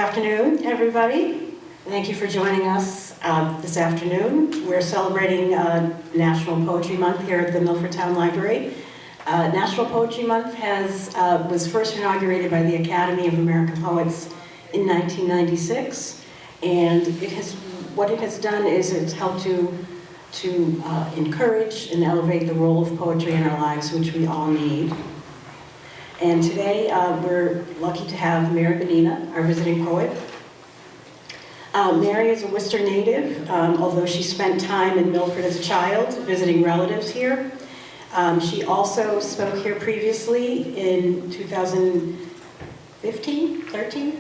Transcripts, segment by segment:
afternoon, everybody. Thank you for joining us this afternoon. We're celebrating National Poetry Month here at the Milford Town Library. National Poetry Month was first inaugurated by the Academy of American Poets in 1996, and what it has done is it's helped to encourage and elevate the role of poetry in our lives, which we all need. And today we're lucky to have Mary Bonina, our visiting poet. Mary is a Worcester native, although she spent time in Milford as a child, visiting relatives here. She also spoke here previously in 2015, 13,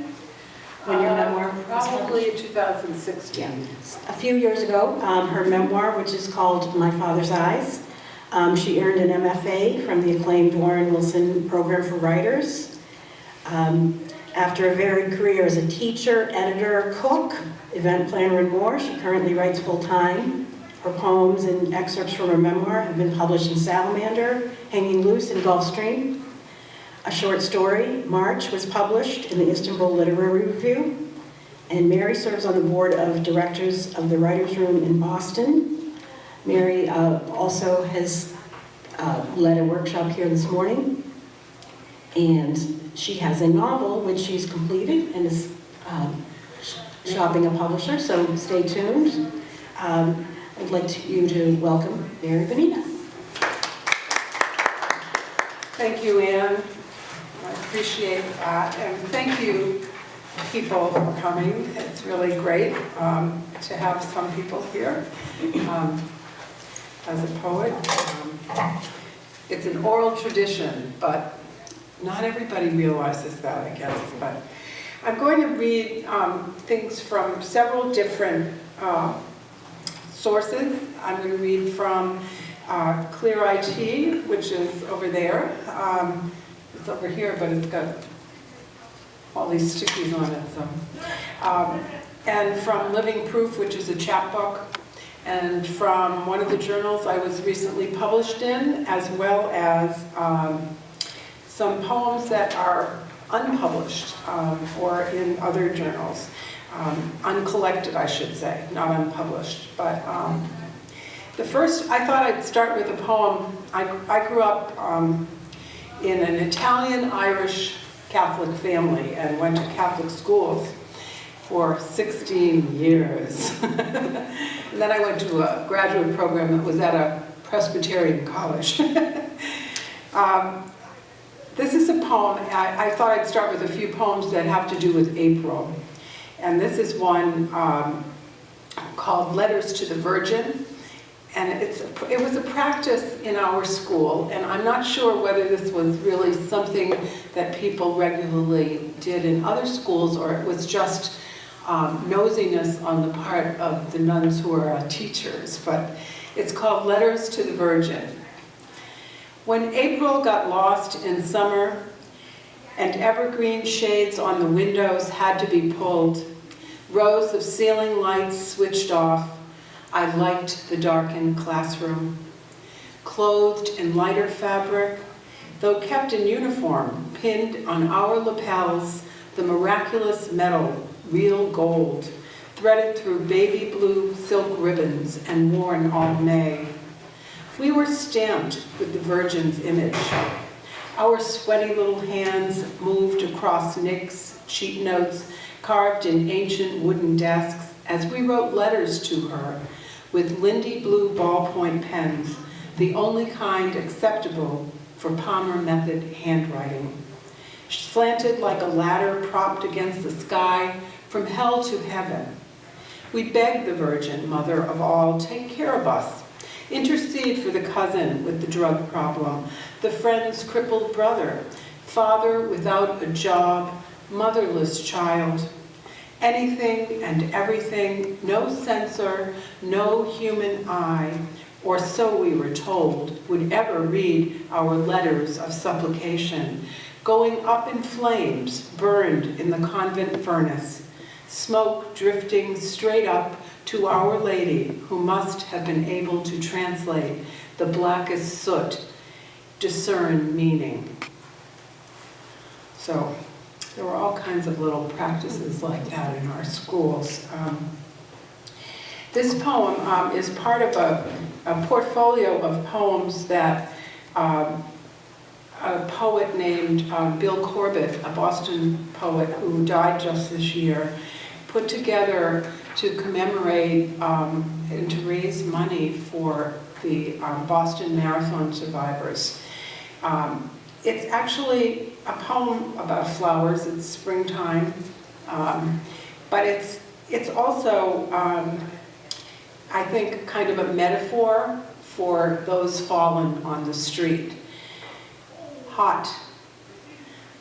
when your memoir was probably 2016. Yeah. A few years ago, her memoir, which is called My Father's Eyes. She earned an MFA from the acclaimed Warren Wilson Program for Writers. After a varied career as a teacher, editor, cook, event planner, and more, she currently writes full-time. Her poems and excerpts from her memoir have been published in Salamander, Hanging Loose, and Gulfstream. A short story, March, was published in the Istanbul Literary Review. And Mary serves on the board of directors of the Writers' Room in Boston. Mary also has led a workshop here this morning. And she has a novel which she's completed and is shopping a publisher, so stay tuned. I'd like you to welcome Mary Bonina. Thank you, Anne. I appreciate that. And thank you, people, for coming. It's really great to have some people here. As a poet, it's an oral tradition, but not everybody realizes that, I guess. But I'm going to read things from several different sources. I'm going to read from Clear IT, which is over there. It's over here, but it's got all these stickies on it. So, and from Living Proof, which is a chapbook, and from one of the journals I was recently published in, as well as some poems that are unpublished or in other journals. Uncollected, I should say, not unpublished. But the first, I thought I'd start with a poem. I grew up in an Italian-Irish Catholic family and went to Catholic schools for 16 years. And then I went to a graduate program that was at a Presbyterian college. This is a poem. I thought I'd start with a few poems that have to do with April. And this is one called Letters to the Virgin. And it was a practice in our school, and I'm not sure whether this was really something that people regularly did in other schools, or it was just nosiness on the part of the nuns who are teachers. But it's called Letters to the Virgin. When April got lost in summer, and evergreen shades on the windows had to be pulled, rows of ceiling lights switched off, I liked the darkened classroom. Clothed in lighter fabric, though kept in uniform, pinned on our lapels, the miraculous metal, real gold, threaded through baby blue silk ribbons and worn all May. We were stamped with the Virgin's image. Our sweaty little hands moved across nicks, cheat notes, carved in ancient wooden desks, as we wrote letters to her with Lindy blue ballpoint pens, the only kind acceptable for Palmer method handwriting. Slanted like a ladder propped against the sky, from hell to heaven. We begged the Virgin, Mother of all, take care of us. Intercede for the cousin with the drug problem, the friend's crippled brother, father without a job, motherless child. Anything and everything, no censor, no human eye, or so we were told, would ever read our letters of supplication, going up in flames, burned in the convent furnace, smoke drifting straight up to Our Lady, who must have been able to translate the blackest soot, discern meaning. So There were all kinds of little practices like that in our schools. This poem is part of a portfolio of poems that a poet named Bill Corbett, a Boston poet who died just this year, put together to commemorate and to raise money for the Boston Marathon survivors. It's actually a poem about flowers. It's springtime, but it's also, I think, kind of a metaphor for those fallen on the street. Hot.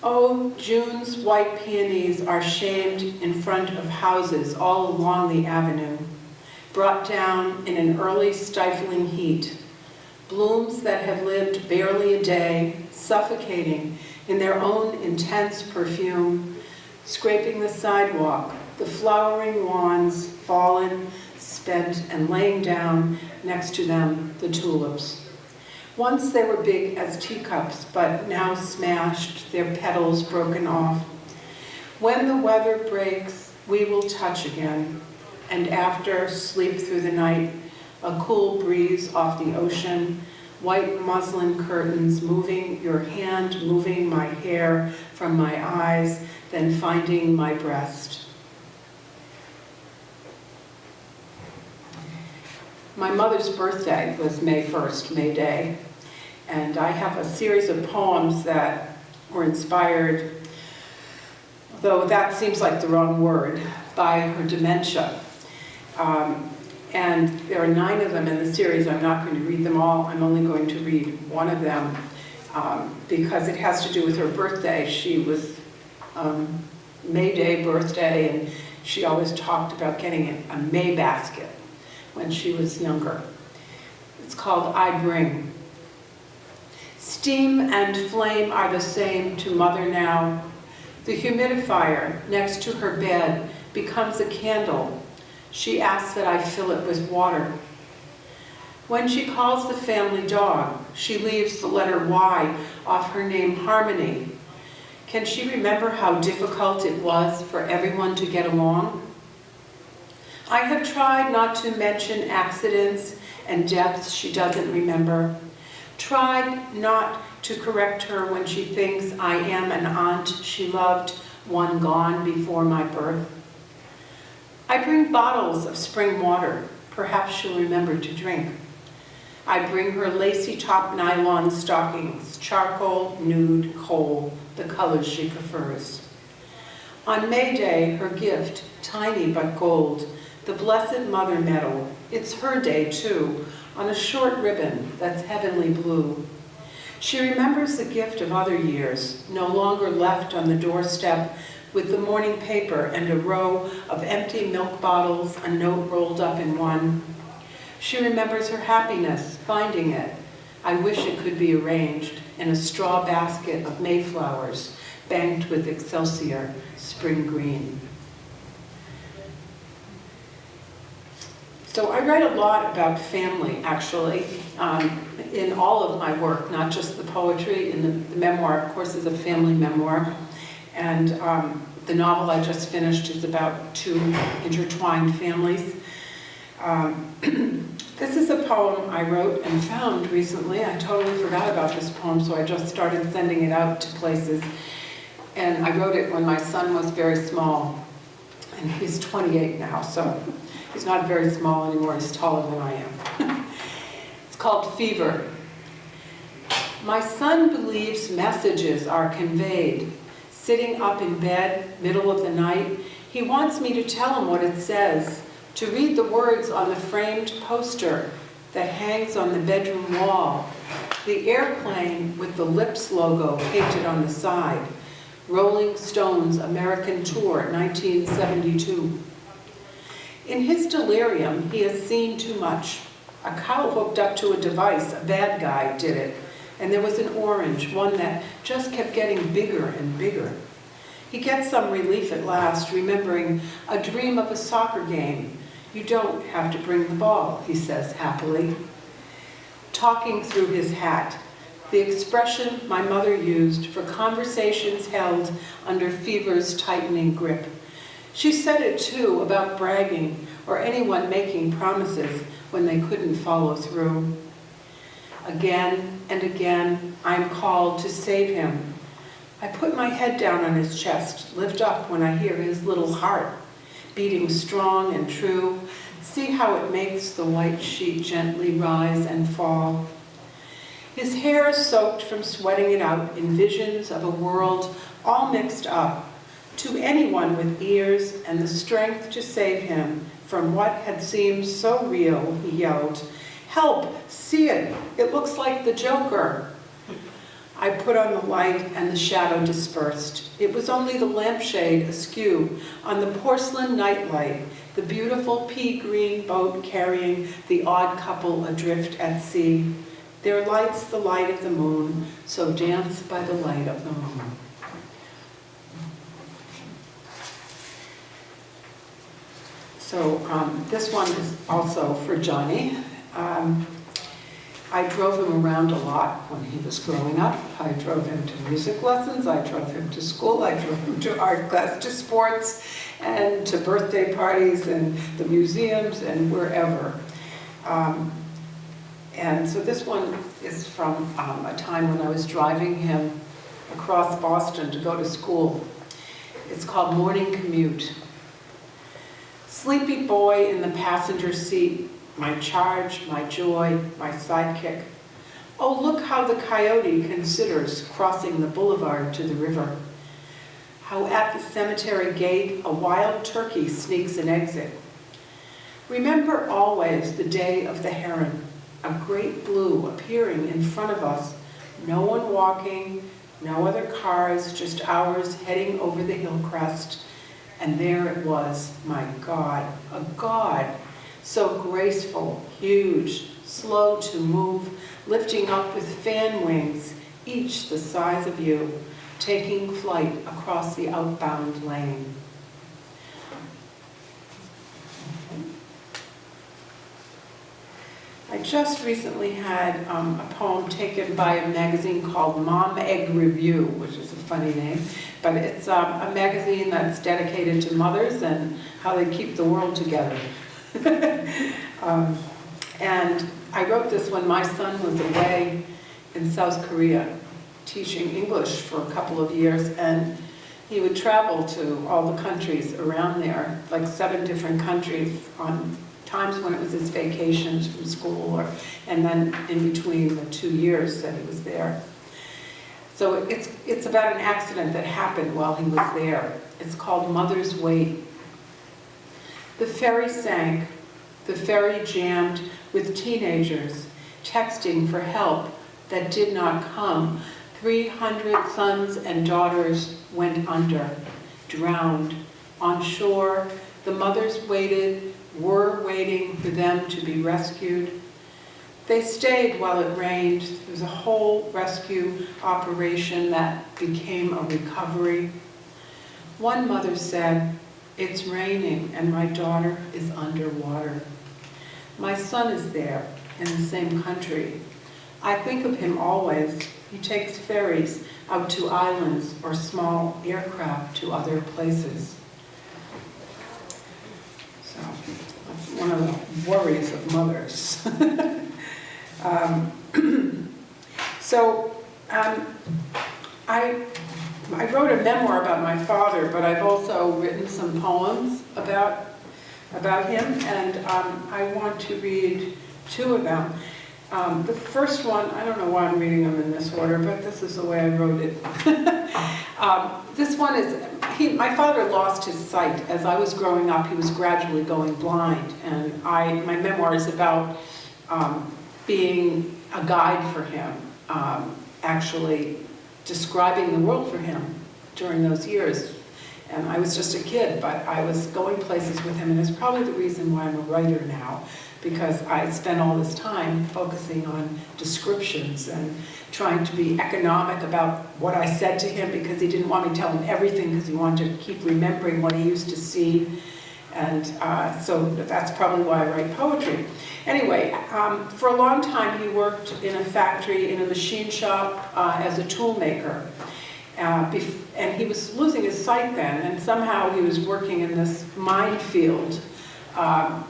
Oh, June's white peonies are shamed in front of houses all along the avenue, brought down in an early stifling heat. Blooms that have lived barely a day, suffocating in their own intense perfume, scraping the sidewalk, the flowering wands fallen, spent, and laying down next to them the tulips. Once they were big as teacups, but now smashed, their petals broken off. When the weather breaks, we will touch again, and after, sleep through the night, a cool breeze off the ocean, white muslin curtains moving your hand, moving my hair from my eyes, then finding my breast. My mother's birthday was May 1st, May Day, and I have a series of poems that were inspired, though that seems like the wrong word, by her dementia. And there are 9 of them in the series. I'm not going to read them all. I'm only going to read one of them because it has to do with her birthday. She was May Day birthday, and she always talked about getting a May basket when she was younger. It's called I Bring. Steam and flame are the same to Mother now. The humidifier next to her bed becomes a candle. She asks that I fill it with water. When she calls the family dog, she leaves the letter Y off her name Harmony. Can she remember how difficult it was for everyone to get along? I have tried not to mention accidents and deaths she doesn't remember. Tried not to correct her when she thinks I am an aunt she loved, one gone before my birth. I bring bottles of spring water. Perhaps she'll remember to drink. I bring her lacy top nylon stockings, charcoal, nude, coal, the colors she prefers. On May Day, her gift, tiny but gold, the Blessed Mother medal. It's her day too, on a short ribbon that's heavenly blue. She remembers the gift of other years, no longer left on the doorstep with the morning paper and a row of empty milk bottles, a note rolled up in one. She remembers her happiness, finding it. I wish it could be arranged in a straw basket of mayflowers, banked with excelsior, spring green. So I write a lot about family, actually, in all of my work, not just the poetry. In the memoir, of course, is a family memoir. And the novel I just finished is about 2 intertwined families. This is a poem I wrote and found recently. I totally forgot about this poem, so I just started sending it out to places. And I wrote it when my son was very small. And he's 28 now, so he's not very small anymore. He's taller than I am. It's called Fever. My son believes messages are conveyed. Sitting up in bed, middle of the night, he wants me to tell him what it says, to read the words on the framed poster that hangs on the bedroom wall, the airplane with the Lips logo painted on the side, Rolling Stones American Tour, 1972. In his delirium, he has seen too much. A cow hooked up to a device, a bad guy did it. And there was an orange, one that just kept getting bigger and bigger. He gets some relief at last, remembering a dream of a soccer game. You don't have to bring the ball, he says happily. Talking through his hat, the expression my mother used for conversations held under fever's tightening grip. She said it too about bragging or anyone making promises when they couldn't follow through. Again and again, I'm called to save him. I put my head down on his chest, lift up when I hear his little heart beating strong and true, see how it makes the white sheet gently rise and fall. His hair soaked from sweating it out in visions of a world all mixed up. To anyone with ears and the strength to save him from what had seemed so real, he yelled, "Help! See it! It looks like the Joker!" I put on the light and the shadow dispersed. It was only the lampshade askew on the porcelain nightlight, the beautiful pea-green boat carrying the odd couple adrift at sea. There lights the light of the moon, so dance by the light of the moon. So this one is also for Johnny. I drove him around a lot when he was growing up. I drove him to music lessons, I drove him to school, I drove him to art class, to sports, and to birthday parties, and the museums, and wherever. And so this one is from a time when I was driving him across Boston to go to school. It's called Morning Commute. Sleepy boy in the passenger seat, my charge, my joy, my sidekick. Oh, look how the coyote considers crossing the boulevard to the river. How at the cemetery gate a wild turkey sneaks an exit. Remember always the day of the heron, a great blue appearing in front of us, no one walking, no other cars, just ours heading over the hill crest. And there it was, my God, a God. So graceful, huge, slow to move, lifting up with fan wings, each the size of you, taking flight across the outbound lane. I just recently had a poem taken by a magazine called Mom Egg Review, which is a funny name, but it's a magazine that's dedicated to mothers and how they keep the world together. And I wrote this when my son was away in South Korea teaching English for a couple of years, and he would travel to all the countries around there, like 7 different countries on times when it was his vacations from school, and then in between the 2 years that he was there. So it's about an accident that happened while he was there. It's called Mother's Weight. The ferry sank. The ferry jammed with teenagers texting for help that did not come. 300 sons and daughters went under, drowned. On shore, the mothers were waiting for them to be rescued. They stayed while it rained. There was a whole rescue operation that became a recovery. One mother said, "It's raining and my daughter is underwater. My son is there in the same country. I think of him always. He takes ferries out to islands or small aircraft to other places." So that's one of the worries of mothers. I wrote a memoir about my father, but I've also written some poems about him, and I want to read 2 of them. The first one, I don't know why I'm reading them in this order, but this is the way I wrote it. This one is, my father lost his sight. As I was growing up, he was gradually going blind, and my memoir is about being a guide for him, actually describing the world for him during those years. And I was just a kid, but I was going places with him, and it's probably the reason why I'm a writer now, because I spent all this time focusing on descriptions and trying to be economic about what I said to him, because he didn't want me to tell him everything, because he wanted to keep remembering what he used to see. And so that's probably why I write poetry. Anyway, for a long time he worked in a factory, in a machine shop as a tool maker. And he was losing his sight then, and somehow he was working in this minefield,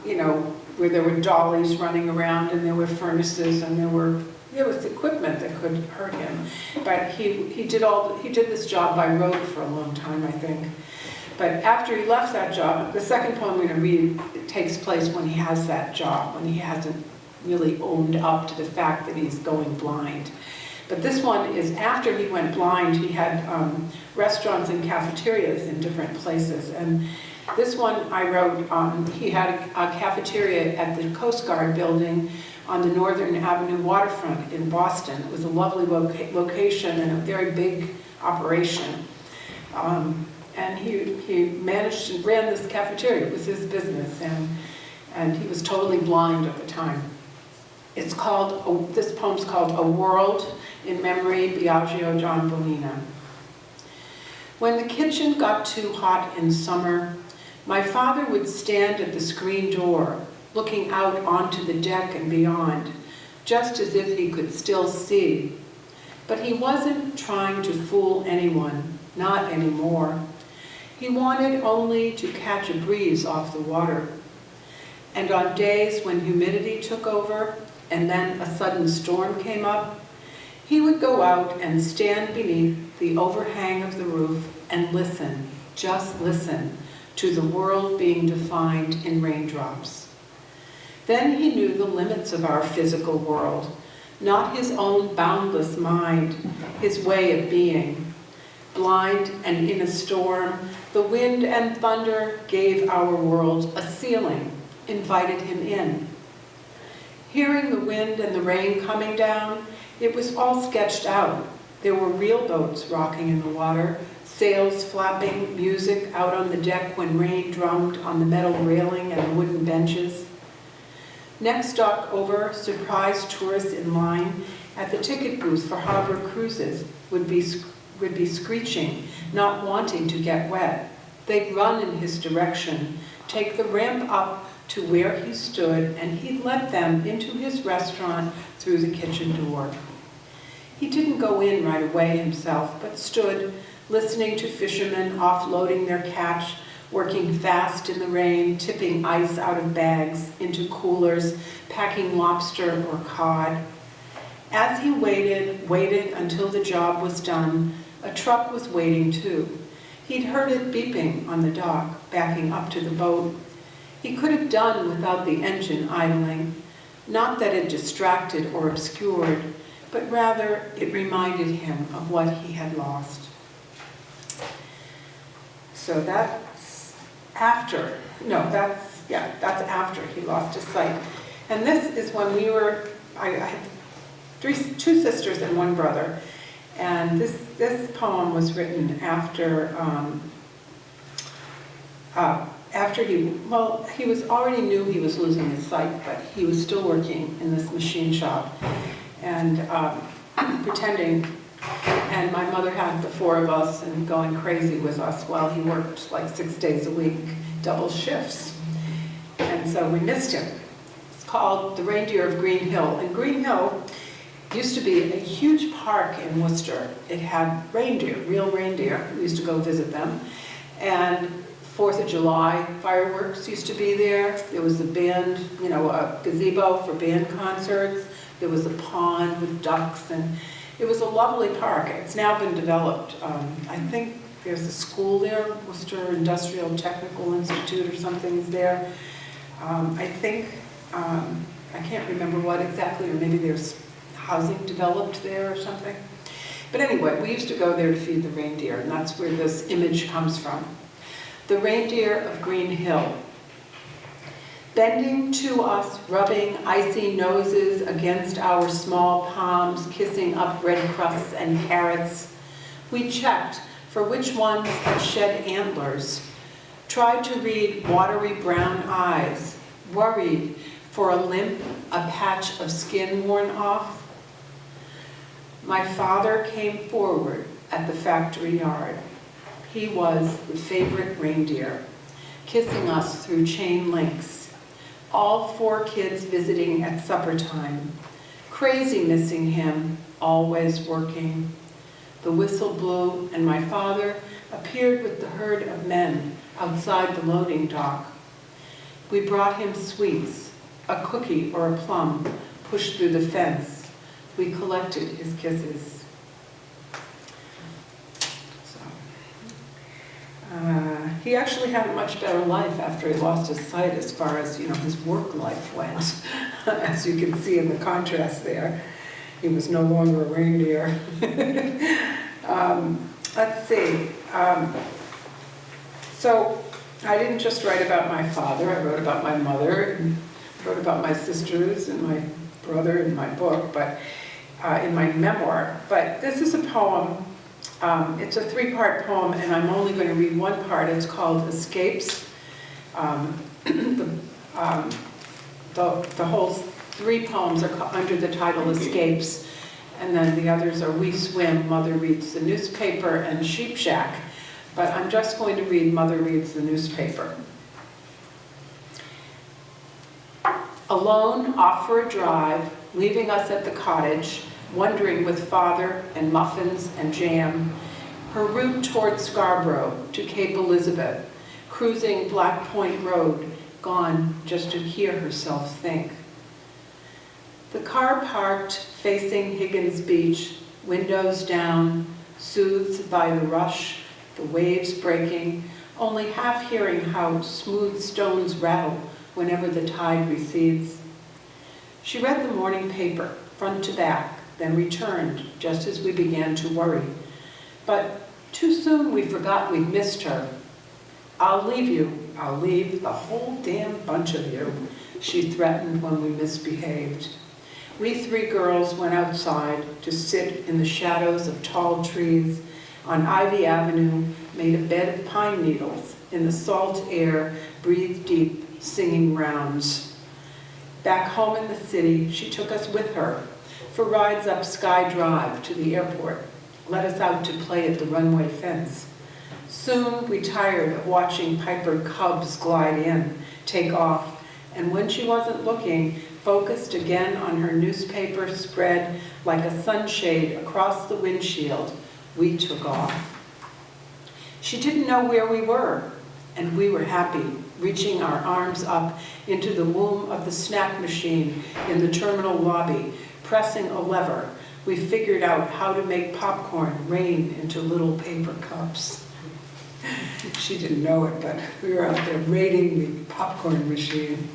you know, where there were dollies running around and there were furnaces and there was equipment that could hurt him. But he did this job by road for a long time, I think. But after he left that job, the second poem I'm going to read, it takes place when he has that job, when he hasn't really owned up to the fact that he's going blind. But this one is after he went blind. He had restaurants and cafeterias in different places. And this one I wrote, he had a cafeteria at the Coast Guard building on the Northern Avenue waterfront in Boston. It was a lovely location and a very big operation. And he managed and ran this cafeteria. It was his business, and he was totally blind at the time. It's called, this poem's called A World in Memory, Biagio John Bonina. When the kitchen got too hot in summer, my father would stand at the screen door, looking out onto the deck and beyond, just as if he could still see. But he wasn't trying to fool anyone, not anymore. He wanted only to catch a breeze off the water. And on days when humidity took over and then a sudden storm came up, he would go out and stand beneath the overhang of the roof and listen, just listen, to the world being defined in raindrops. Then he knew the limits of our physical world, not his own boundless mind, his way of being. Blind and in a storm, the wind and thunder gave our world a ceiling, invited him in. Hearing the wind and the rain coming down, it was all sketched out. There were real boats rocking in the water, sails flapping, music out on the deck when rain drummed on the metal railing and the wooden benches. Next dock over, surprised tourists in line at the ticket booth for harbor cruises would be screeching, not wanting to get wet. They'd run in his direction, take the ramp up to where he stood, and he'd let them into his restaurant through the kitchen door. He didn't go in right away himself, but stood, listening to fishermen offloading their catch, working fast in the rain, tipping ice out of bags into coolers, packing lobster or cod. As he waited until the job was done, a truck was waiting too. He'd heard it beeping on the dock, backing up to the boat. He could have done without the engine idling. Not that it distracted or obscured, but rather it reminded him of what he had lost. So that's after he lost his sight. And this is when I had two sisters and one brother. And this poem was written after he was already knew he was losing his sight, but he was still working in this machine shop and pretending. And my mother had the four of us and going crazy with us while he worked like 6 days a week, double shifts. And so we missed him. It's called The Reindeer of Green Hill. And Green Hill used to be a huge park in Worcester. It had reindeer, real reindeer. We used to go visit them. And 4th of July fireworks used to be there. There was a band, a gazebo for band concerts. There was a pond with ducks, and it was a lovely park. It's now been developed. I think there's a school there, Worcester Industrial Technical Institute or something is there. I think, I can't remember what exactly, or maybe there's housing developed there or something. But anyway, we used to go there to feed the reindeer, and that's where this image comes from. The Reindeer of Green Hill. Bending to us, rubbing icy noses against our small palms, kissing up red crusts and carrots, we checked for which ones had shed antlers, tried to read watery brown eyes, worried for a limp, a patch of skin worn off. My father came forward at the factory yard. He was the favorite reindeer. kissing us through chain links. All 4 kids visiting at supper time. Crazy missing him, always working. The whistle blew, and my father appeared with the herd of men outside the loading dock. We brought him sweets, a cookie or a plum, pushed through the fence. We collected his kisses. He actually had a much better life after he lost his sight as far as, his work life went. As you can see in the contrast there. He was no longer a reindeer. Let's see. So I didn't just write about my father. I wrote about my mother, and wrote about my sisters and my brother in my book, but in my memoir. But this is a poem. It's a 3-part poem, and I'm only going to read one part. It's called Escapes. The whole 3 poems are under the title Escapes, and then the others are We Swim, Mother Reads the Newspaper, and Sheep Shack. But I'm just going to read Mother Reads the Newspaper. Alone, off for a drive, leaving us at the cottage, wondering with father and muffins and jam, her route toward Scarborough to Cape Elizabeth, cruising Black Point Road, gone just to hear herself think. The car parked facing Higgins Beach, windows down, soothed by the rush, the waves breaking, only half hearing how smooth stones rattle whenever the tide recedes. She read the morning paper, front to back, then returned just as we began to worry. But too soon we forgot we'd missed her. I'll leave you, I'll leave the whole damn bunch of you, she threatened when we misbehaved. We 3 girls went outside to sit in the shadows of tall trees on Ivy Avenue, made a bed of pine needles in the salt air, breathed deep, singing rounds. Back home in the city, she took us with her for rides up Sky Drive to the airport, let us out to play at the runway fence. Soon we tired of watching Piper Cubs glide in, take off, and when she wasn't looking, focused again on her newspaper spread like a sunshade across the windshield, we took off. She didn't know where we were, and we were happy, reaching our arms up into the womb of the snack machine in the terminal lobby, pressing a lever. We figured out how to make popcorn rain into little paper cups. She didn't know it, but we were out there raiding the popcorn machine.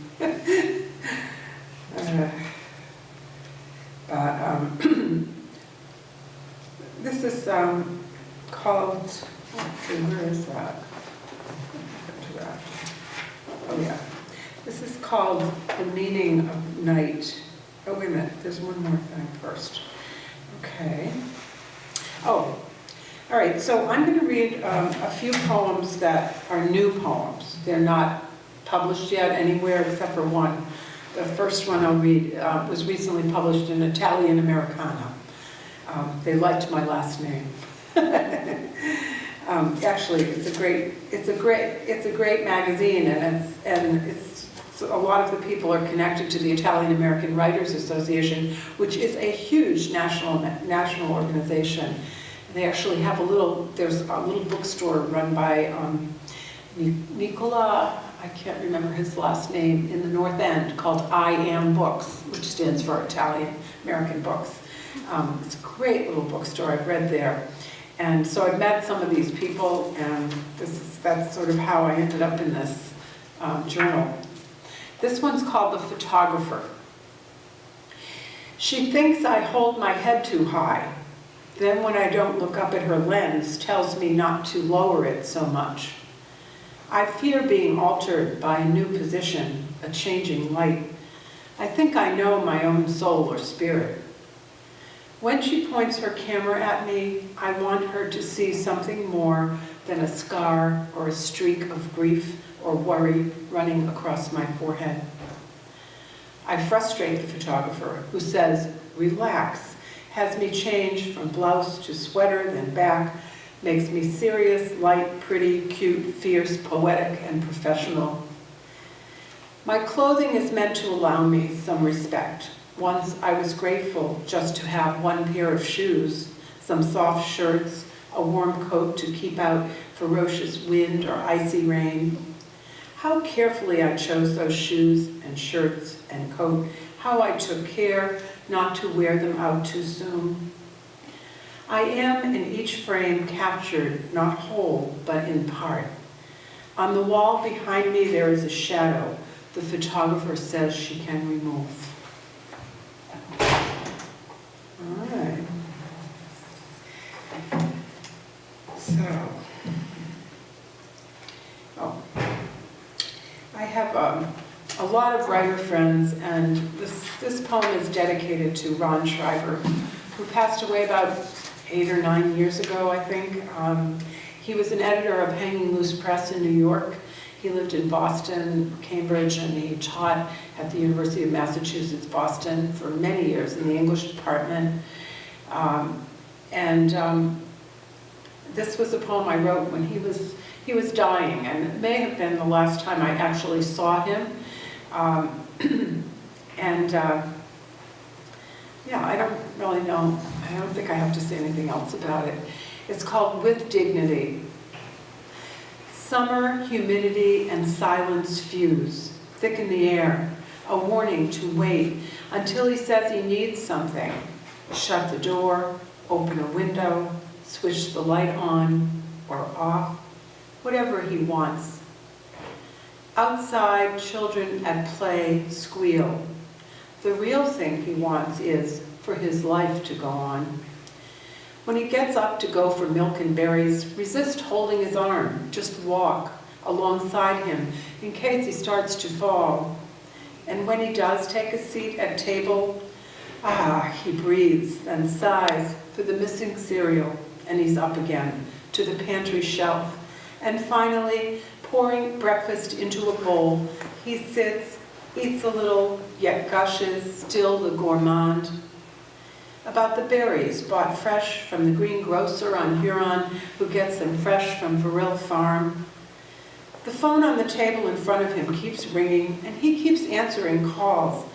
This is called, let's see, where is that? Oh yeah. This is called The Meaning of Night. Oh, wait a minute, there's one more thing first. Okay. Oh, all right, so I'm going to read a few poems that are new poems. They're not published yet anywhere except for one. The first one I'll read was recently published in Italian Americana. They liked my last name. Actually, it's a great magazine, and it's a lot of the people are connected to the Italian American Writers Association, which is a huge national organization. They actually have there's a little bookstore run by Nicola, I can't remember his last name, in the North End, called I Am Books, which stands for Italian American Books. It's a great little bookstore. I've read there. And so I've met some of these people, and that's sort of how I ended up in this journal. This one's called The Photographer. She thinks I hold my head too high. Then when I don't look up at her lens, tells me not to lower it so much. I fear being altered by a new position, a changing light. I think I know my own soul or spirit. When she points her camera at me, I want her to see something more than a scar or a streak of grief or worry running across my forehead. I frustrate the photographer who says, relax, has me change from blouse to sweater, then back, Makes me serious, light, pretty, cute, fierce, poetic, and professional. My clothing is meant to allow me some respect. Once I was grateful just to have one pair of shoes, some soft shirts, a warm coat to keep out ferocious wind or icy rain. How carefully I chose those shoes and shirts and coat, how I took care not to wear them out too soon. I am in each frame captured, not whole, but in part. On the wall behind me there is a shadow the photographer says she can remove. All right. So, I have a lot of writer friends, and this poem is dedicated to Ron Schreiber, who passed away about 8 or 9 years ago, I think. He was an editor of Hanging Loose Press in New York. He lived in Boston, Cambridge, and he taught at the University of Massachusetts, Boston for many years in the English department. This was a poem I wrote when he was dying, and it may have been the last time I actually saw him. Yeah, I don't really know. I don't think I have to say anything else about it. It's called With Dignity. Summer, humidity, and silence fuse, thicken the air, a warning to wait until he says he needs something. Shut the door, open a window, switch the light on or off, whatever he wants. Outside, children at play squeal. The real thing he wants is for his life to go on. When he gets up to go for milk and berries, resist holding his arm. Just walk alongside him in case he starts to fall. And when he does take a seat at table, he breathes and sighs for the missing cereal, and he's up again to the pantry shelf. And finally, pouring breakfast into a bowl, he sits, eats a little, yet gushes, still the gourmand. About the berries bought fresh from the greengrocer on Huron, who gets them fresh from Varil Farm. The phone on the table in front of him keeps ringing, and he keeps answering calls.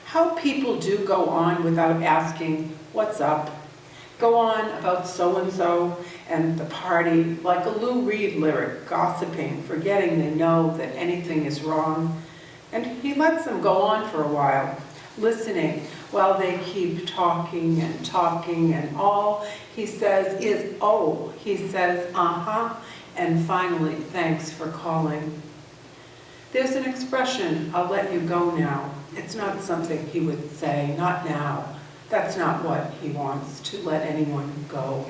How people do go on without asking, what's up? Go on about so-and-so and the party, like a Lou Reed lyric, gossiping, forgetting they know that anything is wrong. And he lets them go on for a while, listening while they keep talking, and all he says is, oh. He says, uh-huh, and finally, thanks for calling. There's an expression, I'll let you go now. It's not something he would say, not now. That's not what he wants, to let anyone go.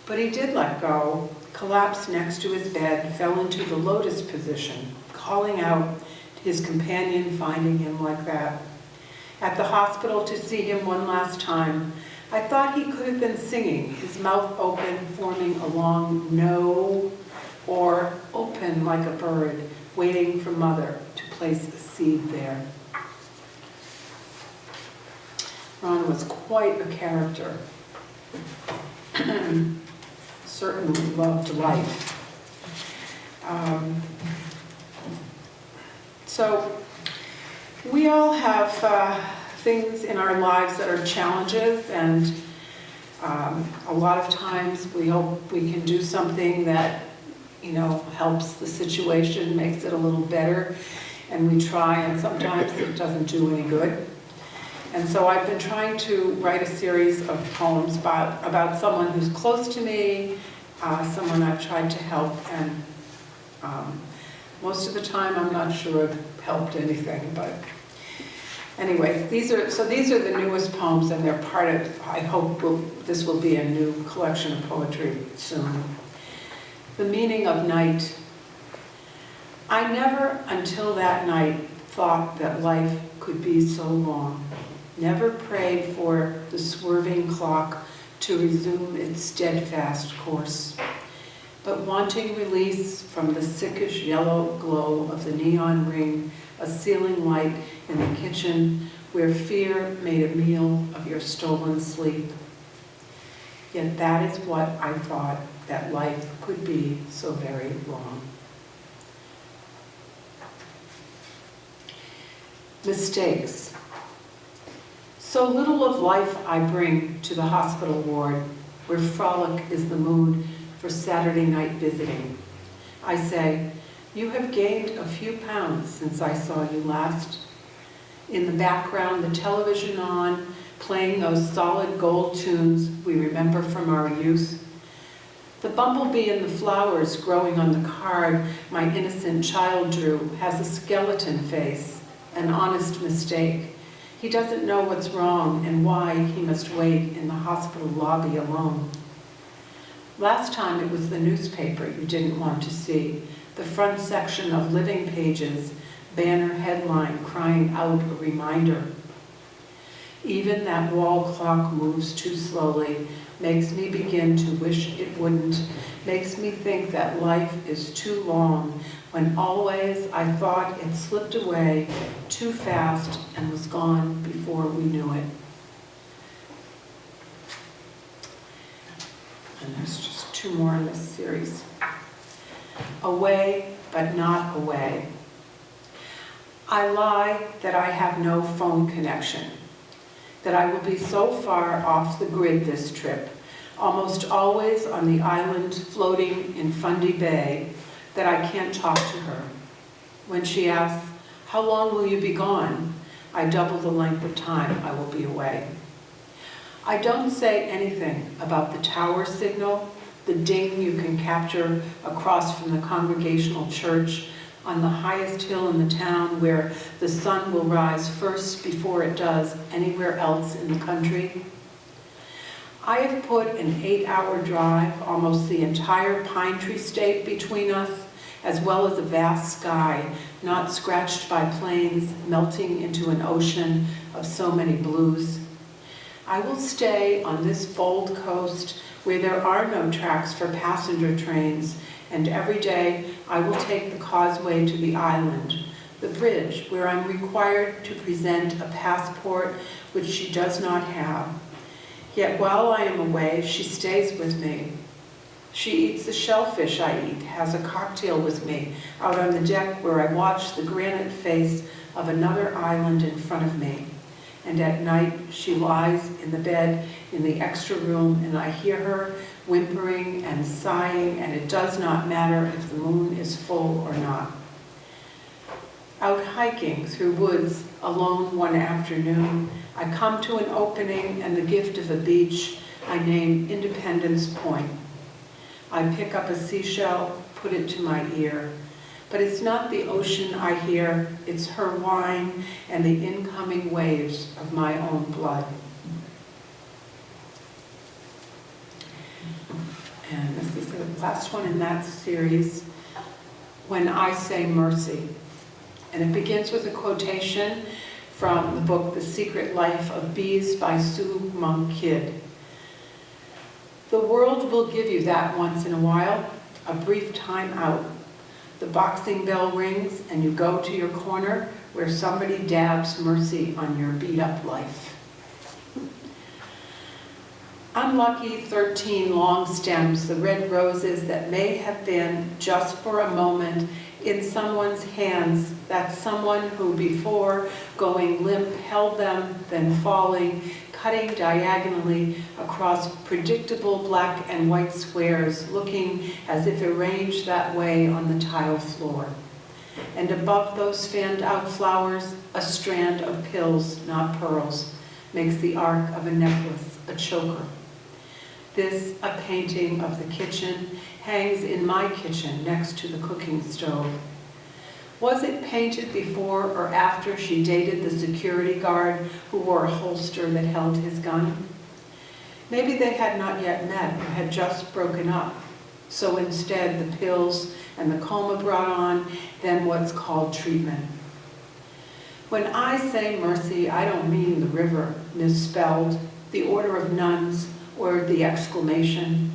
But he did let go, collapsed next to his bed, fell into the lotus position, calling out, his companion finding him like that. At the hospital to see him one last time, I thought he could have been singing, his mouth open, forming a long no, or open like a bird, waiting for mother to place a seed there. Ron was quite a character. Certainly loved life. So we all have things in our lives that are challenges, and a lot of times we hope we can do something that, helps the situation, makes it a little better, and we try, and sometimes it doesn't do any good. And so I've been trying to write a series of poems about someone who's close to me, someone I've tried to help, and most of the time I'm not sure I've helped anything, but anyway, these are the newest poems, and they're part of, I hope this will be a new collection of poetry soon. The meaning of night. I never until that night thought that life could be so long. Never prayed for the swerving clock to resume its steadfast course. But wanting release from the sickish yellow glow of the neon ring, a ceiling light in the kitchen where fear made a meal of your stolen sleep. Yet that is what I thought, that life could be so very long. Mistakes. So little of life I bring to the hospital ward, where frolic is the mood for Saturday night visiting. I say, you have gained a few pounds since I saw you last. In the background, the television on, playing those solid gold tunes we remember from our youth. The bumblebee and the flowers growing on the card my innocent child drew has a skeleton face, an honest mistake. He doesn't know what's wrong and why he must wait in the hospital lobby alone. Last time it was the newspaper you didn't want to see, the front section of living pages, banner headline crying out a reminder. Even that wall clock moves too slowly, makes me begin to wish it wouldn't, makes me think that life is too long, when always I thought it slipped away too fast and was gone before we knew it. And there's just two more in this series. Away, but not away. I lie that I have no phone connection, that I will be so far off the grid this trip, almost always on the island floating in Fundy Bay, that I can't talk to her. When she asks, how long will you be gone? I double the length of time I will be away. I don't say anything about the tower signal, the ding you can capture across from the Congregational Church on the highest hill in the town where the sun will rise first before it does anywhere else in the country. I have put an 8-hour drive, almost the entire pine tree state between us, as well as a vast sky, not scratched by planes melting into an ocean of so many blues. I will stay on this bold coast where there are no tracks for passenger trains, and every day I will take the causeway to the island, the bridge where I'm required to present a passport which she does not have. Yet while I am away, she stays with me. She eats the shellfish I eat, has a cocktail with me out on the deck where I watch the granite face of another island in front of me. And at night, she lies in the bed in the extra room, and I hear her whimpering and sighing, and it does not matter if the moon is full or not. Out hiking through woods alone one afternoon, I come to an opening and the gift of a beach I name Independence Point. I pick up a seashell, put it to my ear. But it's not the ocean I hear, it's her whine and the incoming waves of my own blood. And this is the last one in that series, When I Say Mercy. And it begins with a quotation from the book The Secret Life of Bees by Sue Monk Kidd. The world will give you that once in a while, a brief time out. The boxing bell rings and you go to your corner where somebody dabs mercy on your beat-up life. Unlucky 13 long stems, the red roses that may have been, just for a moment, in someone's hands, that someone who before going limp held them, then falling, cutting diagonally across predictable black and white squares, looking as if arranged that way on the tile floor. And above those fanned out flowers, a strand of pills, not pearls, makes the arc of a necklace, a choker. This, a painting of the kitchen, hangs in my kitchen next to the cooking stove. Was it painted before or after she dated the security guard who wore a holster that held his gun? Maybe they had not yet met or had just broken up. So instead, the pills and the coma brought on, then what's called treatment. When I say mercy, I don't mean the river, misspelled, the order of nuns, or the exclamation.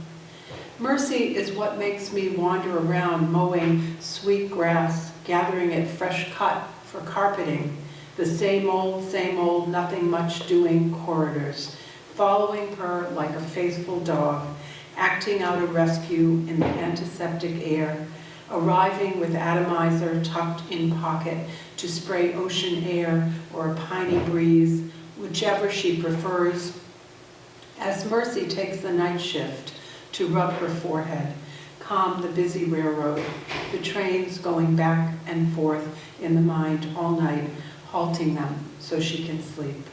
Mercy is what makes me wander around mowing sweet grass, gathering it fresh cut for carpeting, the same old, nothing much doing corridors, following her like a faithful dog, acting out a rescue in the antiseptic air, arriving with atomizer tucked in pocket to spray ocean air or a piney breeze, whichever she prefers, as Mercy takes the night shift to rub her forehead, calm the busy railroad, the trains going back and forth in the mind all night, halting them so she can sleep.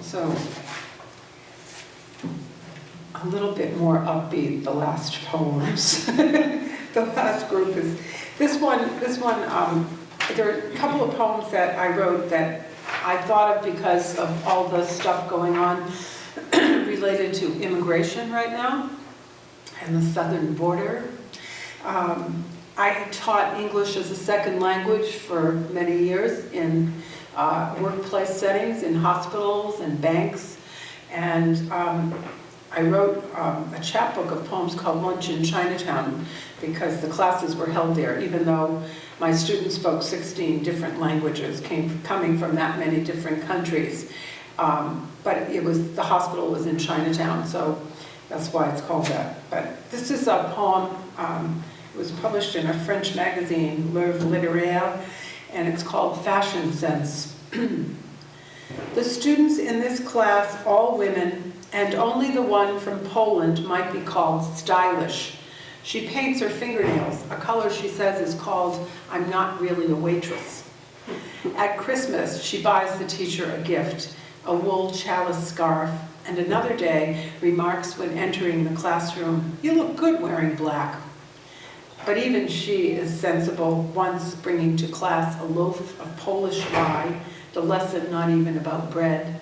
So, a little bit more upbeat, the last poems. The last group is, this one, there are a couple of poems that I wrote that I thought of because of all the stuff going on related to immigration right now and the southern border. I taught English as a second language for many years in workplace settings, in hospitals and banks, and I wrote a chapbook of poems called Lunch in Chinatown because the classes were held there, even though my students spoke 16 different languages, coming from that many different countries. But it was, the hospital was in Chinatown, so that's why it's called that. But this is a poem, it was published in a French magazine, Milford Literary, and it's called Fashion Sense. The students in this class, all women, and only the one from Poland might be called stylish. She paints her fingernails, a color she says is called I'm not really a waitress. At Christmas, she buys the teacher a gift, a wool chalice scarf, and another day remarks when entering the classroom, "You look good wearing black." But even she is sensible, once bringing to class a loaf of Polish rye, the lesson not even about bread.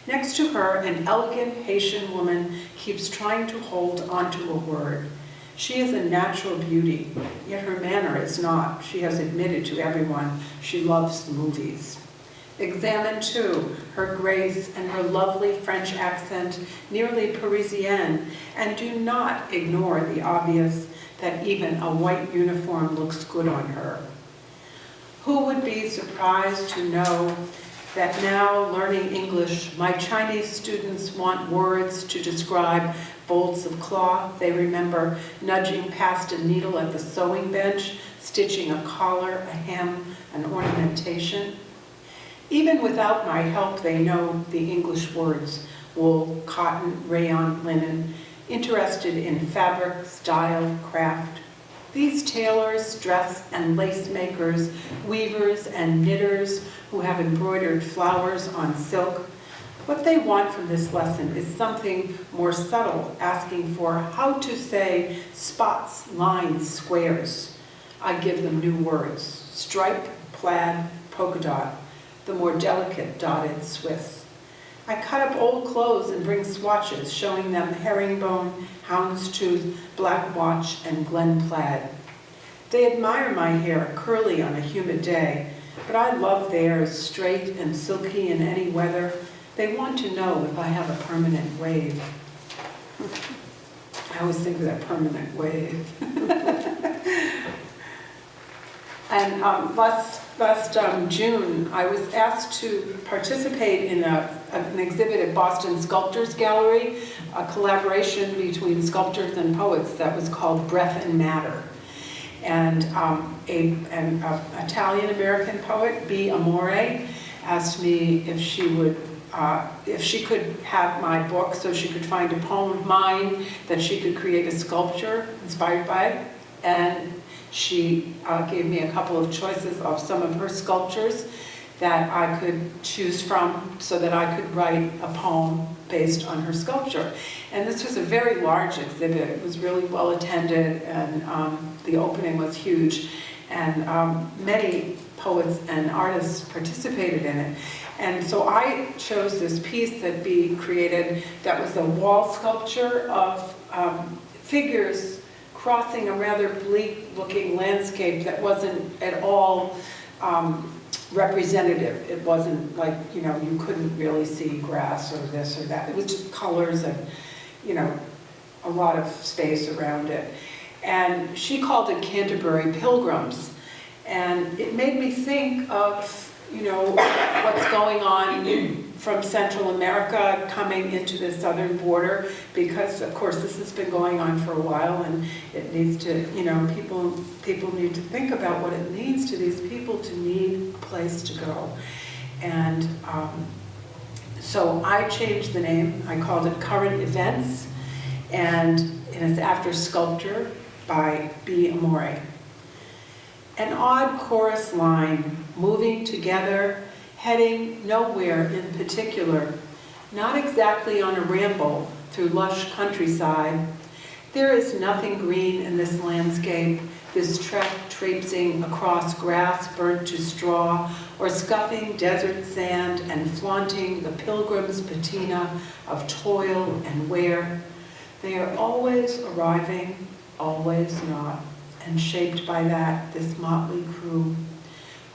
Next to her, an elegant Haitian woman keeps trying to hold onto a word. She is a natural beauty, yet her manner is not. She has admitted to everyone she loves the movies. Examine, too, her grace and her lovely French accent, nearly Parisienne, and do not ignore the obvious that even a white uniform looks good on her. Who would be surprised to know that now, learning English, my Chinese students want words to describe bolts of cloth they remember nudging past a needle at the sewing bench, stitching a collar, a hem, an ornamentation? Even without my help, they know the English words: wool, cotton, rayon, linen, interested in fabric, style, craft. These tailors, dress and lace makers, weavers and knitters who have embroidered flowers on silk, what they want from this lesson is something more subtle, asking for how to say spots, lines, squares. I give them new words: stripe, plaid, polka dot, the more delicate dotted Swiss. I cut up old clothes and bring swatches, showing them herringbone, houndstooth, black watch, and Glen plaid. They admire my hair, curly on a humid day, but I love theirs, straight and silky in any weather. They want to know if I have a permanent wave. I always think of that permanent wave. And last June, I was asked to participate in an exhibit at Boston Sculptors Gallery, a collaboration between sculptors and poets that was called Breath and Matter. And an Italian-American poet, B. Amore, asked me if she could have my book so she could find a poem of mine that she could create a sculpture inspired by. And she gave me a couple of choices of some of her sculptures that I could choose from so that I could write a poem based on her sculpture. And this was a very large exhibit. It was really well attended, and the opening was huge. And many poets and artists participated in it. And so I chose this piece that Bea created that was a wall sculpture of figures crossing a rather bleak-looking landscape that wasn't at all representative. It wasn't like, you know, you couldn't really see grass or this or that. It was just colors and, you know, a lot of space around it. And she called it Canterbury Pilgrims. And it made me think of, what's going on from Central America coming into the southern border, because of course this has been going on for a while, and it needs to, people need to think about what it means to these people to need a place to go. And so I changed the name. I called it Current Events, and it's after Sculpture by B. Amore. An odd chorus line, moving together, heading nowhere in particular, not exactly on a ramble through lush countryside. There is nothing green in this landscape, this trek traipsing across grass burnt to straw, or scuffing desert sand and flaunting the pilgrim's patina of toil and wear. They are always arriving, always not, and shaped by that, this motley crew.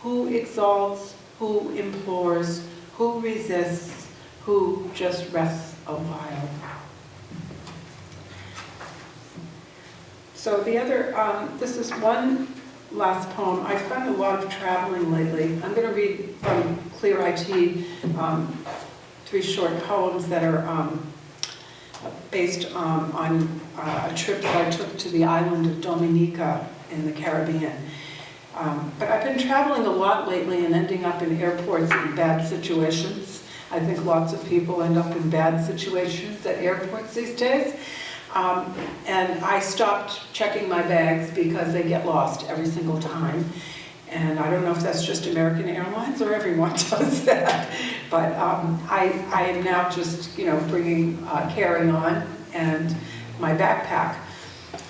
Who exalts, who implores, who resists, who just rests a while. So the other, this is one last poem. I've done a lot of traveling lately. I'm going to read from Clear IT 3 short poems that are based on a trip that I took to the island of Dominica in the Caribbean. But I've been traveling a lot lately and ending up in airports in bad situations. I think lots of people end up in bad situations at airports these days. And I stopped checking my bags because they get lost every single time. And I don't know if that's just American Airlines or everyone does that. But I am now just, bringing carry-on and my backpack.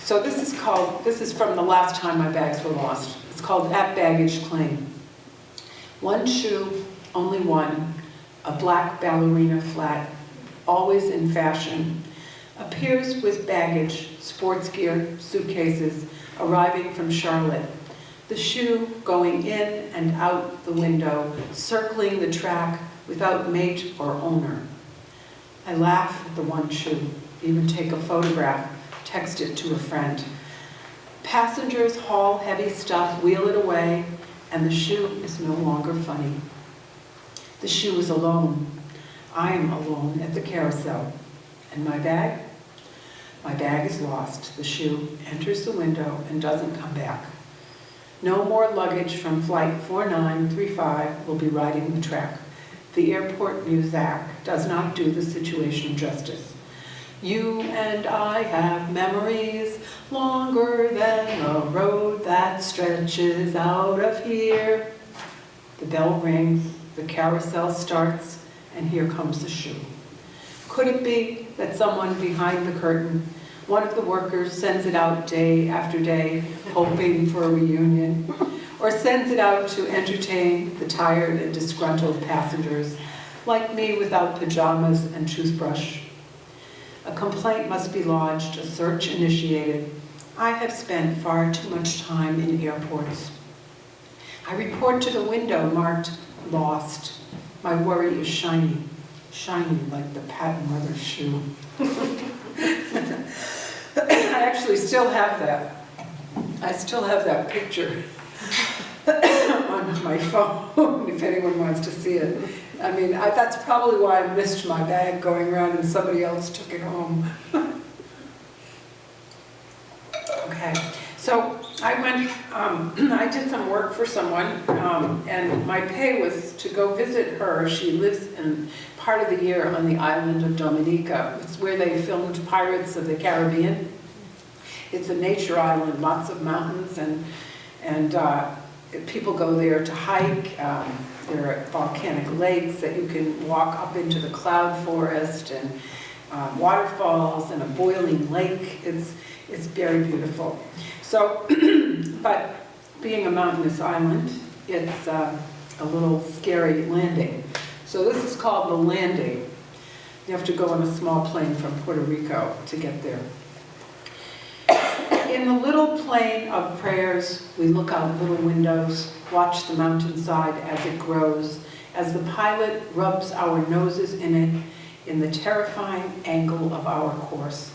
So this is from the last time my bags were lost. It's called At Baggage Claim. One shoe, only one, a black ballerina flat, always in fashion, appears with baggage, sports gear, suitcases, arriving from Charlotte. The shoe going in and out the window, circling the track without mate or owner. I laugh at the one shoe, even take a photograph, text it to a friend. Passengers haul heavy stuff, wheel it away, and the shoe is no longer funny. The shoe is alone. I am alone at the carousel. And my bag? My bag is lost. The shoe enters the window and doesn't come back. No more luggage from Flight 4935 will be riding the track. The airport muzak does not do the situation justice. You and I have memories longer than the road that stretches out of here. The bell rings, the carousel starts, and here comes the shoe. Could it be that someone behind the curtain, one of the workers, sends it out day after day, hoping for a reunion, or sends it out to entertain the tired and disgruntled passengers, like me without pajamas and toothbrush? A complaint must be lodged, a search initiated. I have spent far too much time in airports. I report to the window marked lost. My worry is shiny like the patent leather shoe. I actually still have that. I still have that picture on my phone, if anyone wants to see it. I mean, that's probably why I missed my bag going around and somebody else took it home. Okay, so I went, I did some work for someone, and my pay was to go visit her. She lives in part of the year on the island of Dominica. It's where they filmed Pirates of the Caribbean. It's a nature island, lots of mountains, and people go there to hike. There are volcanic lakes that you can walk up into the cloud forest, and waterfalls and a boiling lake. It's very beautiful. So, but being a mountainous island, it's a little scary landing. So this is called the landing. You have to go on a small plane from Puerto Rico to get there. In the little plain of prayers, we look out little windows, watch the mountainside as it grows, as the pilot rubs our noses in it, in the terrifying angle of our course.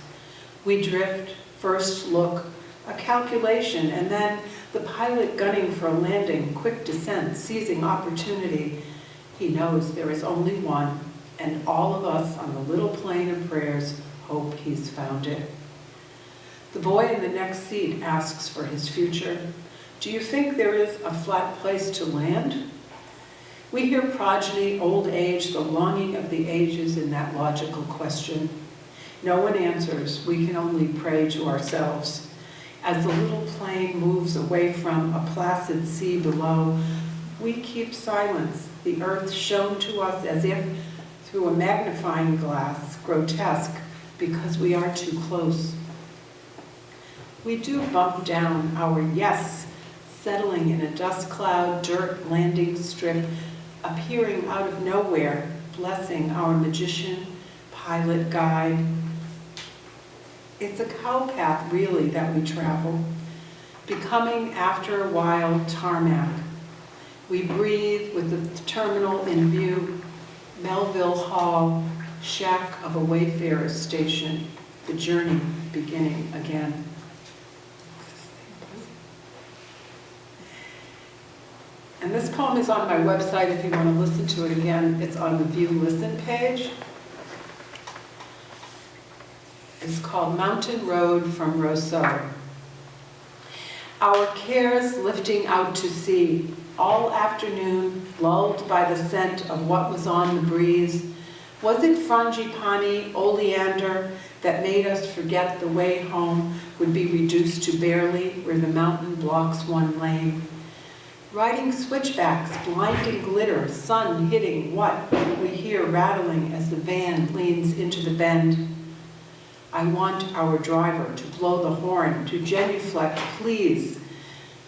We drift, first look, a calculation, and then The pilot gunning for a landing, quick descent, seizing opportunity. He knows there is only one, and all of us on the little plane of prayers hope he's found it. The boy in the next seat asks for his future. Do you think there is a flat place to land? We hear progeny, old age, the longing of the ages in that logical question. No one answers. We can only pray to ourselves. As the little plane moves away from a placid sea below, we keep silence, the earth shown to us as if through a magnifying glass, grotesque, because we are too close. We do bump down our yes, settling in a dust cloud, dirt landing strip, appearing out of nowhere, blessing our magician, pilot, guide. It's a cow path, really, that we travel, becoming, after a while, tarmac. We breathe with the terminal in view, Melville Hall, shack of a wayfarer station, the journey beginning again. And this poem is on my website if you want to listen to it again. It's on the View Listen page. It's called Mountain Road from Rousseau. Our cares lifting out to sea, all afternoon, lulled by the scent of what was on the breeze. Was it frangipani, oleander, that made us forget the way home would be reduced to barely where the mountain blocks one lane? Riding switchbacks, blinding glitter, sun hitting what we hear rattling as the van leans into the bend. I want our driver to blow the horn, to genuflect, please.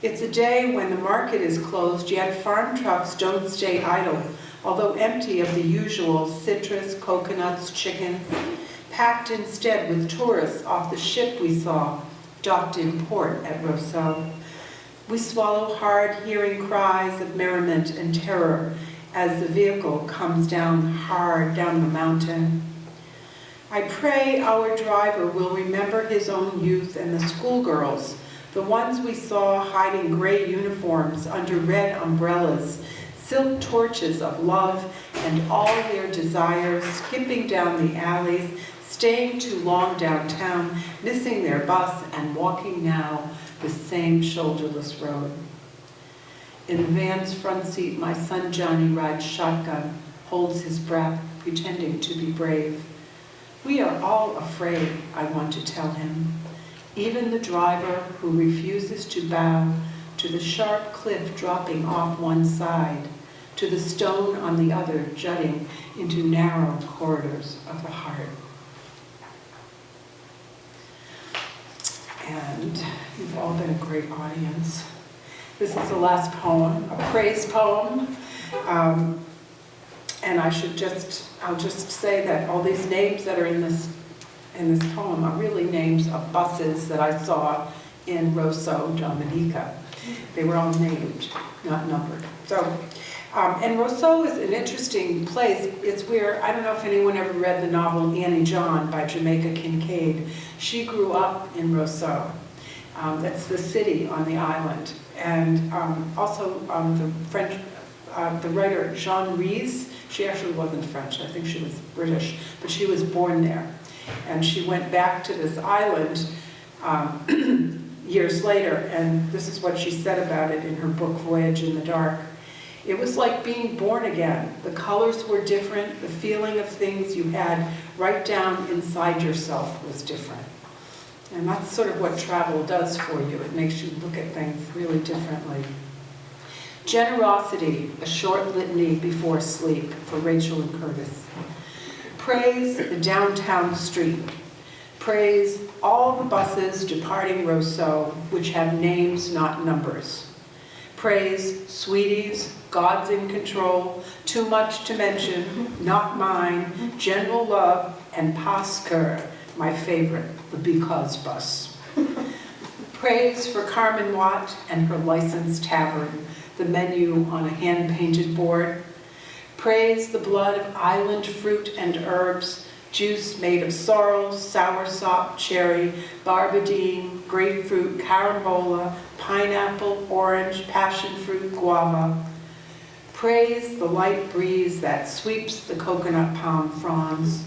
It's a day when the market is closed, yet farm trucks don't stay idle, although empty of the usual citrus, coconuts, chickens, packed instead with tourists off the ship we saw, docked in port at Rousseau. We swallow hard, hearing cries of merriment and terror as the vehicle comes down hard down the mountain. I pray our driver will remember his own youth and the schoolgirls, the ones we saw hiding gray uniforms under red umbrellas, silk torches of love and all their desires, skipping down the alleys, staying too long downtown, missing their bus and walking now the same shoulderless road. In the van's front seat, my son Johnny rides shotgun, holds his breath, pretending to be brave. We are all afraid, I want to tell him. Even the driver who refuses to bow to the sharp cliff dropping off one side, to the stone on the other jutting into narrow corridors of the heart. And you've all been a great audience. This is the last poem, a praise poem. And I'll just say that all these names that are in this poem are really names of buses that I saw in Rousseau, Dominica. They were all named, not numbered. So, and Rousseau is an interesting place. It's where, I don't know if anyone ever read the novel Annie John by Jamaica Kincaid. She grew up in Rousseau. That's the city on the island. And also the writer Jean Rhys, she actually wasn't French, I think she was British, but she was born there. And she went back to this island years later, and this is what she said about it in her book, Voyage in the Dark. It was like being born again. The colors were different, the feeling of things you had right down inside yourself was different. And that's sort of what travel does for you. It makes you look at things really differently. Generosity, a short litany before sleep for Rachel and Curtis. Praise the downtown street. Praise all the buses departing Rousseau, which have names, not numbers. Praise sweeties, God's in control, too much to mention, not mine, general love, and Pascal, my favorite, the Because bus. Praise for Carmen Watt and her licensed tavern, the menu on a hand-painted board. Praise the blood of island fruit and herbs, juice made of sorrel, soursop, cherry, barbadine, grapefruit, carambola, pineapple, orange, passion fruit, guava. Praise the light breeze that sweeps the coconut palm fronds.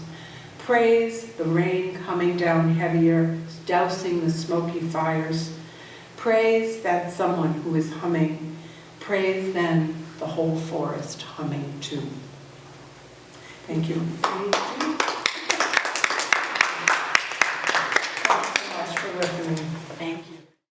Praise the rain coming down heavier, dousing the smoky fires. Praise that someone who is humming. Praise then the whole forest humming too. Thank you. Thanks so much for listening.